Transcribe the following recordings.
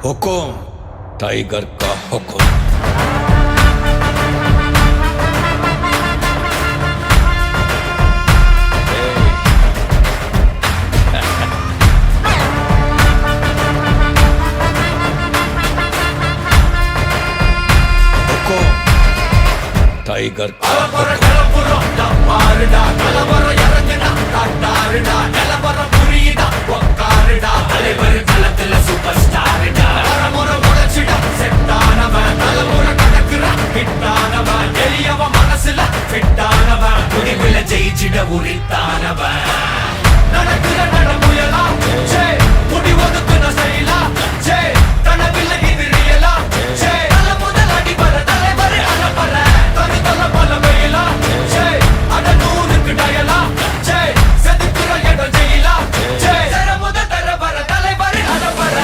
हुकुम tiger का हुकुम। Tiger ஜெயிச்சிட உரித்தானவன் நடக்கிற நடமுயலா J முடி ஒதுக்குன செயலா ஜே தனவில்ல இது ரியலா ஜே தல முதல் அடிபர தலைவரை அனுப்பற தனி தல பல வெயிலா ஜே அட நூறுக்கு டயலா ஜே செதுக்குற இடம் ஜெயிலா ஜே தர முதல் தர வர தலைவரை அனுப்பற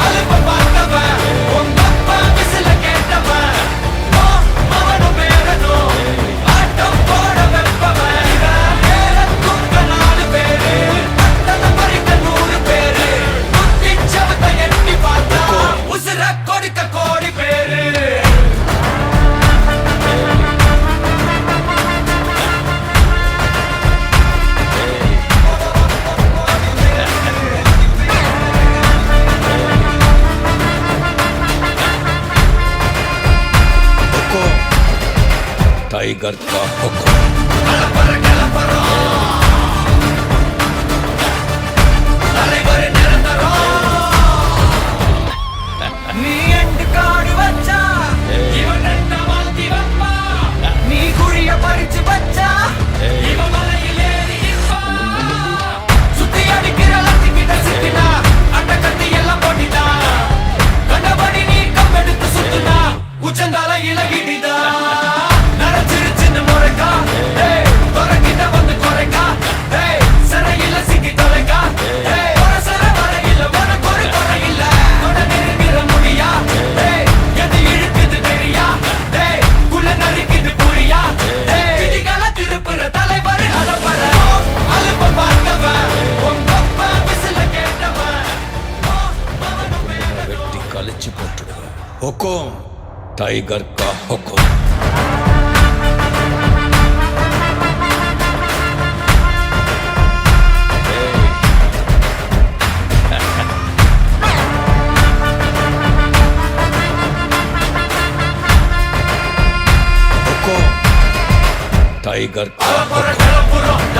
அலுப்ப பார்த்தவன் உங்க அப்பா விசில கேட்டவன் அவனும் பேரனும் ஆட்டம் போட வெப்பவன் टाइगर का हुक्म। हुकुम टाइगर का हुकुम। टाइगर का हुकुम।